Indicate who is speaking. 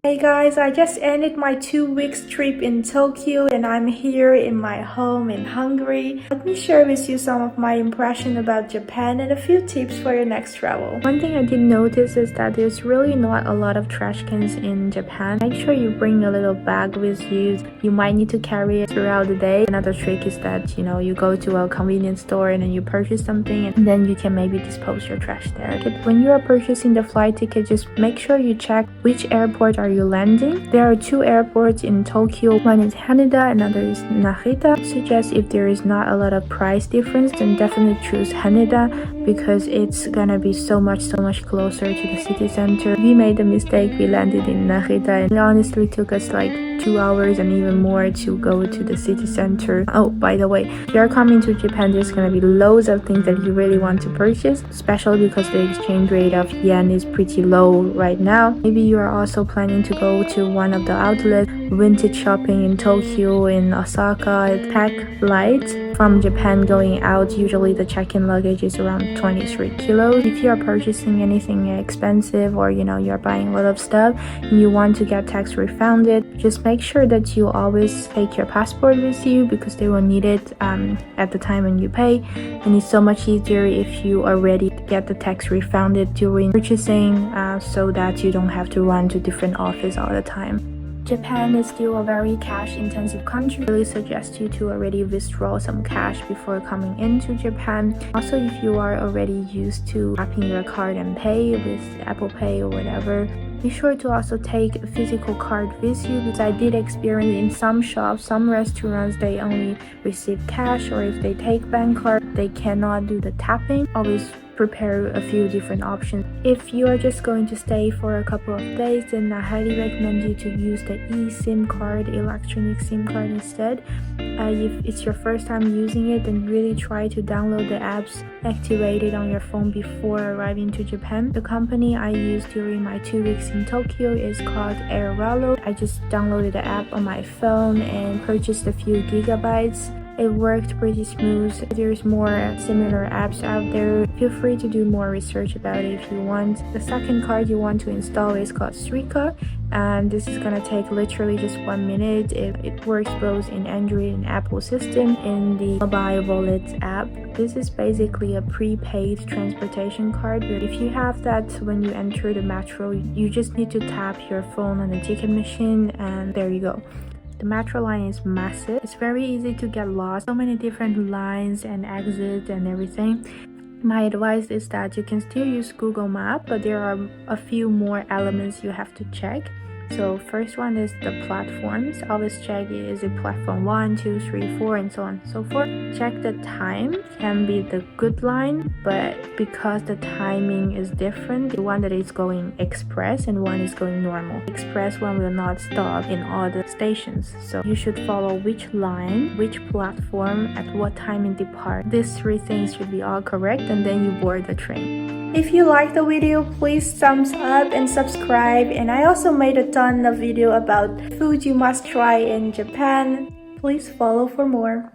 Speaker 1: Hey guys, I just ended my 2 weeks trip in Tokyo and I'm here in my home in Hungary. Let me share with you some of my impression about Japan and a few tips for your next travel. One thing I did notice is that there's really not a lot of trash cans in Japan. Make sure you bring a little bag with you. You might need to carry it throughout the day. Another trick is that, you go to a convenience store and then you purchase something and then you can maybe dispose your trash there. But when you are purchasing the flight ticket, just make sure you check which airport are you landing. There are two airports in Tokyo. One is Haneda, another is Narita. I suggest if there is not a lot of price difference, then definitely choose Haneda because it's gonna be so much closer to the city center. We made a mistake. We landed in Narita and it honestly took us like 2 hours and even more to go to the city center. Oh, by the way, if you're coming to Japan, there's gonna be loads of things that you really want to purchase, especially because the exchange rate of yen is pretty low right now. Maybe you are also planning to go to one of the outlets, vintage shopping in Tokyo, in Osaka, Pack Light. From Japan going out, usually the check-in luggage is around 23 kilos. If you are purchasing anything expensive or you're buying a lot of stuff and you want to get tax refunded, just make sure that you always take your passport with you because they will need it at the time when you pay, and it's so much easier if you already get the tax refunded during purchasing so that you don't have to run to different office all the time. Japan is still a very cash-intensive country. I really suggest you to already withdraw some cash before coming into Japan. Also, if you are already used to tapping your card and pay with Apple Pay or whatever, be sure to also take a physical card with you because I did experience in some shops, some restaurants, they only receive cash, or if they take bank card, they cannot do the tapping. Always prepare a few different options. If you are just going to stay for a couple of days, then I highly recommend you to use the eSIM card, electronic SIM card instead. If it's your first time using it, then really try to download the apps activated on your phone before arriving to Japan. The company I used during my 2 weeks in Tokyo is called Airalo. I just downloaded the app on my phone and purchased a few gigabytes. It worked pretty smooth. There's more similar apps out there. Feel free to do more research about it if you want. The second card you want to install is called Suica, and this is gonna take literally just 1 minute. It works both in Android and Apple system in the mobile wallet app. This is basically a prepaid transportation card. If you have that when you enter the metro, you just need to tap your phone on the ticket machine and there you go. The metro line is massive. It's very easy to get lost. So many different lines and exits and everything. My advice is that you can still use Google Maps, but there are a few more elements you have to check. So first one is the platforms. Always check, is it platform 1, 2, 3, 4 and so on and so forth. Check the time. Can be the good line, but because the timing is different, the one that is going express and one is going normal. Express one will not stop in all the stations. So you should follow which line, which platform, at what time it depart. These 3 things should be all correct and then you board the train. If you like the video, please thumbs up and subscribe. And I also made a ton of video about food you must try in Japan. Please follow for more.